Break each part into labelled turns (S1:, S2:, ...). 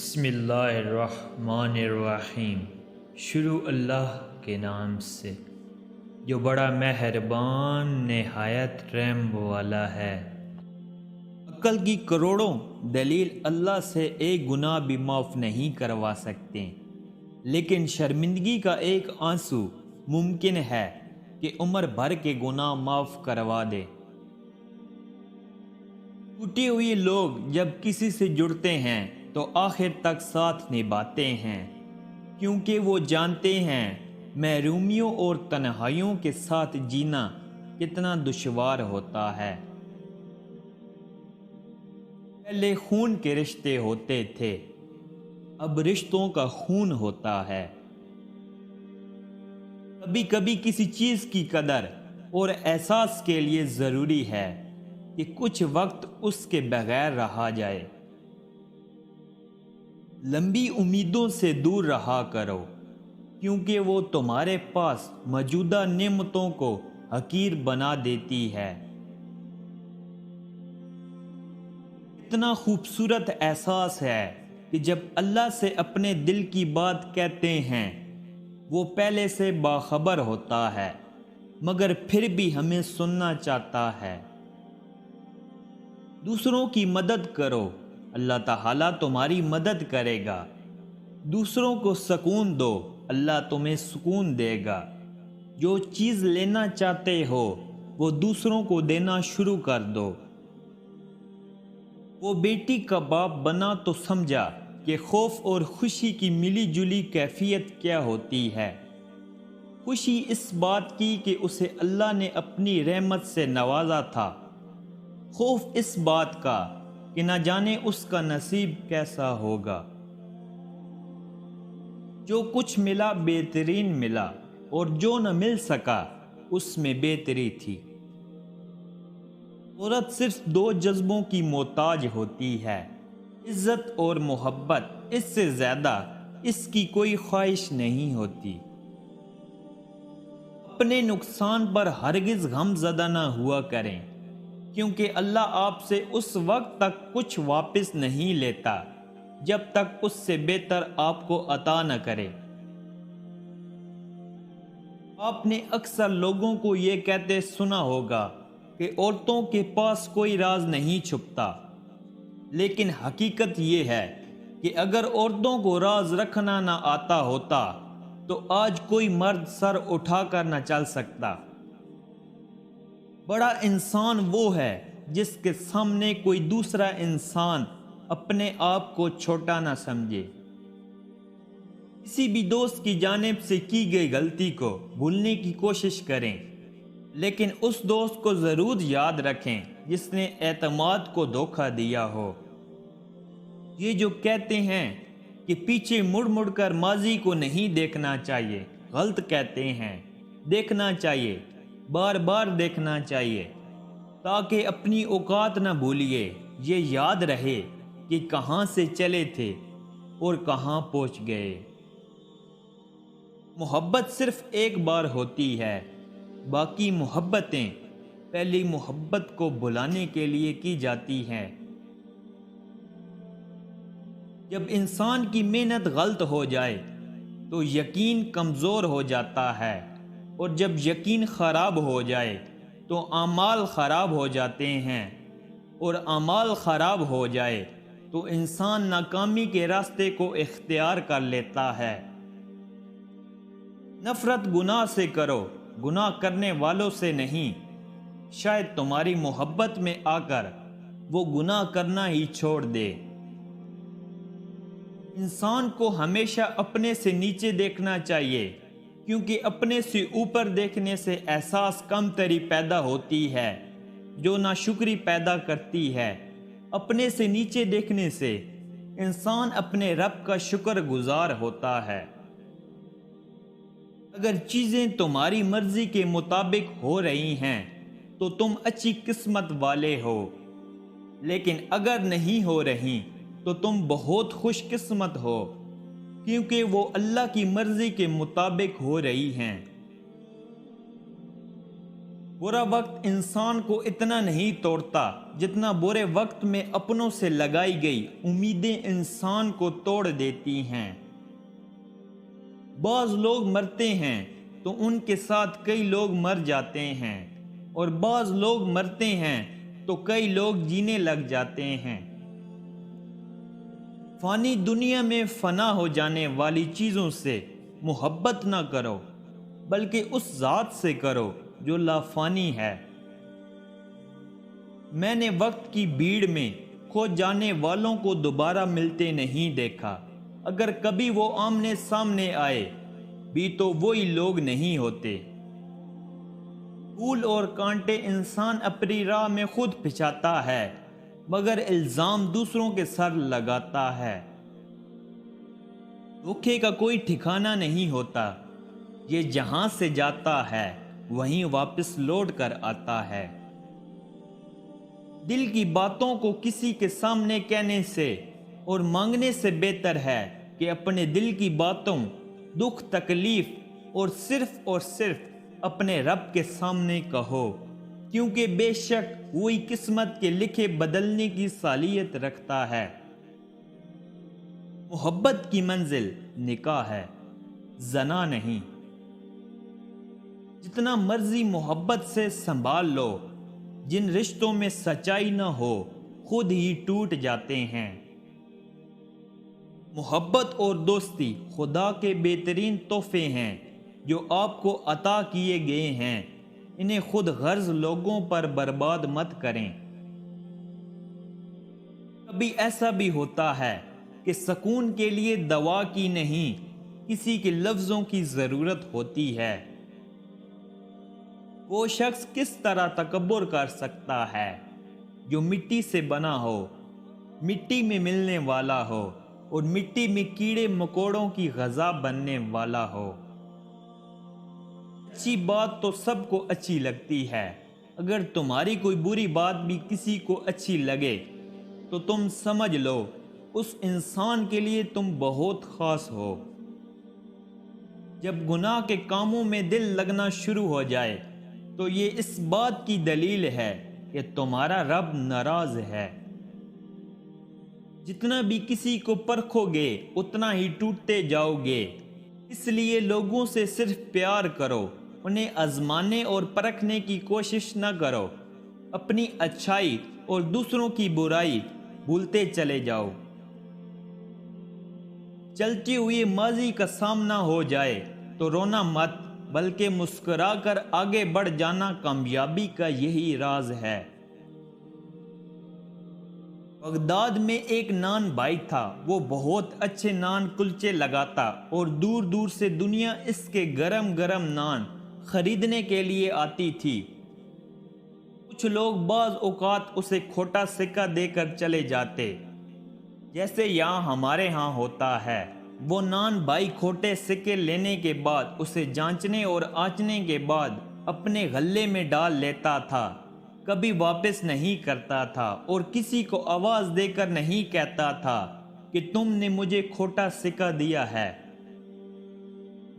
S1: بسم اللہ الرحمن الرحیم۔ شروع اللہ کے نام سے جو بڑا مہربان نہایت رحم والا ہے۔ عقل کی کروڑوں دلیل اللہ سے ایک گناہ بھی معاف نہیں کروا سکتے، لیکن شرمندگی کا ایک آنسو ممکن ہے کہ عمر بھر کے گناہ معاف کروا دے۔ ٹوٹے ہوئے لوگ جب کسی سے جڑتے ہیں تو آخر تک ساتھ نبھاتے ہیں، کیونکہ وہ جانتے ہیں محرومیوں اور تنہائیوں کے ساتھ جینا کتنا دشوار ہوتا ہے۔ پہلے خون کے رشتے ہوتے تھے، اب رشتوں کا خون ہوتا ہے۔ کبھی کبھی کسی چیز کی قدر اور احساس کے لیے ضروری ہے کہ کچھ وقت اس کے بغیر رہا جائے۔ لمبی امیدوں سے دور رہا کرو، کیونکہ وہ تمہارے پاس موجودہ نعمتوں کو حقیر بنا دیتی ہے۔ اتنا خوبصورت احساس ہے کہ جب اللہ سے اپنے دل کی بات کہتے ہیں، وہ پہلے سے باخبر ہوتا ہے مگر پھر بھی ہمیں سننا چاہتا ہے۔ دوسروں کی مدد کرو، اللہ تعالیٰ تمہاری مدد کرے گا۔ دوسروں کو سکون دو، اللہ تمہیں سکون دے گا۔ جو چیز لینا چاہتے ہو وہ دوسروں کو دینا شروع کر دو۔ وہ بیٹی کا باپ بنا تو سمجھا کہ خوف اور خوشی کی ملی جلی کیفیت کیا ہوتی ہے۔ خوشی اس بات کی کہ اسے اللہ نے اپنی رحمت سے نوازا تھا، خوف اس بات کا کہ نہ جانے اس کا نصیب کیسا ہوگا۔ جو کچھ ملا بہترین ملا، اور جو نہ مل سکا اس میں بہتری تھی۔ عورت صرف دو جذبوں کی محتاج ہوتی ہے، عزت اور محبت، اس سے زیادہ اس کی کوئی خواہش نہیں ہوتی۔ اپنے نقصان پر ہرگز غم زدہ نہ ہوا کریں، کیونکہ اللہ آپ سے اس وقت تک کچھ واپس نہیں لیتا جب تک اس سے بہتر آپ کو عطا نہ کرے۔ آپ نے اکثر لوگوں کو یہ کہتے سنا ہوگا کہ عورتوں کے پاس کوئی راز نہیں چھپتا، لیکن حقیقت یہ ہے کہ اگر عورتوں کو راز رکھنا نہ آتا ہوتا تو آج کوئی مرد سر اٹھا کر نہ چل سکتا۔ بڑا انسان وہ ہے جس کے سامنے کوئی دوسرا انسان اپنے آپ کو چھوٹا نہ سمجھے۔ کسی بھی دوست کی جانب سے کی گئی غلطی کو بھولنے کی کوشش کریں، لیکن اس دوست کو ضرور یاد رکھیں جس نے اعتماد کو دھوکہ دیا ہو۔ یہ جو کہتے ہیں کہ پیچھے مڑ مڑ کر ماضی کو نہیں دیکھنا چاہیے، غلط کہتے ہیں۔ دیکھنا چاہیے، بار بار دیکھنا چاہیے، تاکہ اپنی اوقات نہ بھولیے، یہ یاد رہے کہ کہاں سے چلے تھے اور کہاں پہنچ گئے۔ محبت صرف ایک بار ہوتی ہے، باقی محبتیں پہلی محبت کو بھلانے کے لیے کی جاتی ہیں۔ جب انسان کی محنت غلط ہو جائے تو یقین کمزور ہو جاتا ہے، اور جب یقین خراب ہو جائے تو اعمال خراب ہو جاتے ہیں، اور اعمال خراب ہو جائے تو انسان ناکامی کے راستے کو اختیار کر لیتا ہے۔ نفرت گناہ سے کرو، گناہ کرنے والوں سے نہیں، شاید تمہاری محبت میں آ کر وہ گناہ کرنا ہی چھوڑ دے۔ انسان کو ہمیشہ اپنے سے نیچے دیکھنا چاہیے، کیونکہ اپنے سے اوپر دیکھنے سے احساس کمتری پیدا ہوتی ہے جو ناشکری پیدا کرتی ہے۔ اپنے سے نیچے دیکھنے سے انسان اپنے رب کا شکر گزار ہوتا ہے۔ اگر چیزیں تمہاری مرضی کے مطابق ہو رہی ہیں تو تم اچھی قسمت والے ہو، لیکن اگر نہیں ہو رہی تو تم بہت خوش قسمت ہو، کیونکہ وہ اللہ کی مرضی کے مطابق ہو رہی ہیں۔ برا وقت انسان کو اتنا نہیں توڑتا جتنا برے وقت میں اپنوں سے لگائی گئی امیدیں انسان کو توڑ دیتی ہیں۔ بعض لوگ مرتے ہیں تو ان کے ساتھ کئی لوگ مر جاتے ہیں، اور بعض لوگ مرتے ہیں تو کئی لوگ جینے لگ جاتے ہیں۔ فانی دنیا میں فنا ہو جانے والی چیزوں سے محبت نہ کرو، بلکہ اس ذات سے کرو جو لا فانی ہے۔ میں نے وقت کی بھیڑ میں کھو جانے والوں کو دوبارہ ملتے نہیں دیکھا، اگر کبھی وہ آمنے سامنے آئے بھی تو وہی لوگ نہیں ہوتے۔ پھول اور کانٹے انسان اپنی راہ میں خود پھچاتا ہے، مگر الزام دوسروں کے سر لگاتا ہے۔ دھوکے کا کوئی ٹھکانہ نہیں ہوتا، یہ جہاں سے جاتا ہے وہیں واپس لوٹ کر آتا ہے۔ دل کی باتوں کو کسی کے سامنے کہنے سے اور مانگنے سے بہتر ہے کہ اپنے دل کی باتوں، دکھ تکلیف اور صرف اپنے رب کے سامنے کہو، کیونکہ بے شک وہی قسمت کے لکھے بدلنے کی صلاحیت رکھتا ہے۔ محبت کی منزل نکاح ہے، زنا نہیں۔ جتنا مرضی محبت سے سنبھال لو، جن رشتوں میں سچائی نہ ہو خود ہی ٹوٹ جاتے ہیں۔ محبت اور دوستی خدا کے بہترین تحفے ہیں جو آپ کو عطا کیے گئے ہیں، انہیں خود غرض لوگوں پر برباد مت کریں۔ کبھی ایسا بھی ہوتا ہے کہ سکون کے لیے دوا کی نہیں، کسی کے لفظوں کی ضرورت ہوتی ہے۔ وہ شخص کس طرح تکبر کر سکتا ہے جو مٹی سے بنا ہو، مٹی میں ملنے والا ہو اور مٹی میں کیڑے مکوڑوں کی غذا بننے والا ہو۔ اچھی بات تو سب کو اچھی لگتی ہے، اگر تمہاری کوئی بری بات بھی کسی کو اچھی لگے تو تم سمجھ لو اس انسان کے لیے تم بہت خاص ہو۔ جب گناہ کے کاموں میں دل لگنا شروع ہو جائے تو یہ اس بات کی دلیل ہے کہ تمہارا رب ناراض ہے۔ جتنا بھی کسی کو پرکھو گے اتنا ہی ٹوٹتے جاؤ گے، اس لیے لوگوں سے صرف پیار کرو، انہیں آزمانے اور پرکھنے کی کوشش نہ کرو۔ اپنی اچھائی اور دوسروں کی برائی بھولتے چلے جاؤ۔ چلتے ہوئے ماضی کا سامنا ہو جائے تو رونا مت، بلکہ مسکرا کر آگے بڑھ جانا کامیابی کا یہی راز ہے۔ بغداد میں ایک نان بھائی تھا، وہ بہت اچھے نان کلچے لگاتا اور دور دور سے دنیا اس کے گرم گرم نان خریدنے کے لیے آتی تھی۔ کچھ لوگ بعض اوقات اسے کھوٹا سکہ دے کر چلے جاتے، جیسے یہاں ہمارے ہاں ہوتا ہے۔ وہ نان بھائی کھوٹے سکے لینے کے بعد اسے جانچنے اور آنچنے کے بعد اپنے غلے میں ڈال لیتا تھا، کبھی واپس نہیں کرتا تھا اور کسی کو آواز دے کر نہیں کہتا تھا کہ تم نے مجھے کھوٹا سکہ دیا ہے۔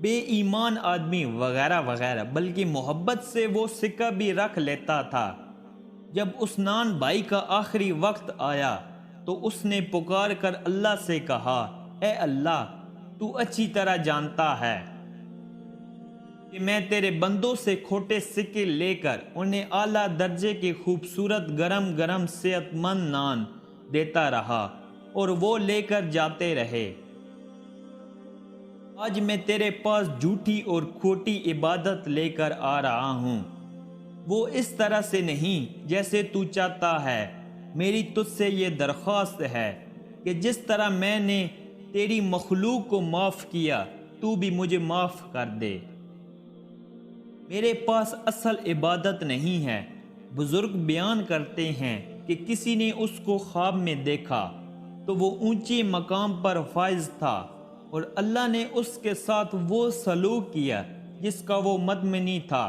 S1: بے ایمان آدمی وغیرہ وغیرہ، بلکہ محبت سے وہ سکہ بھی رکھ لیتا تھا۔ جب اس نان بھائی کا آخری وقت آیا تو اس نے پکار کر اللہ سے کہا، اے اللہ، تو اچھی طرح جانتا ہے کہ میں تیرے بندوں سے کھوٹے سکے لے کر انہیں اعلیٰ درجے کے خوبصورت گرم گرم صحت مند نان دیتا رہا اور وہ لے کر جاتے رہے۔ آج میں تیرے پاس جھوٹی اور کھوٹی عبادت لے کر آ رہا ہوں، وہ اس طرح سے نہیں جیسے تو چاہتا ہے۔ میری تجھ سے یہ درخواست ہے کہ جس طرح میں نے تیری مخلوق کو معاف کیا تو بھی مجھے معاف کر دے۔ میرے پاس اصل عبادت نہیں ہے۔ بزرگ بیان کرتے ہیں کہ کسی نے اس کو خواب میں دیکھا تو وہ اونچے مقام پر فائز تھا اور اللہ نے اس کے ساتھ وہ سلوک کیا جس کا وہ متمنی تھا۔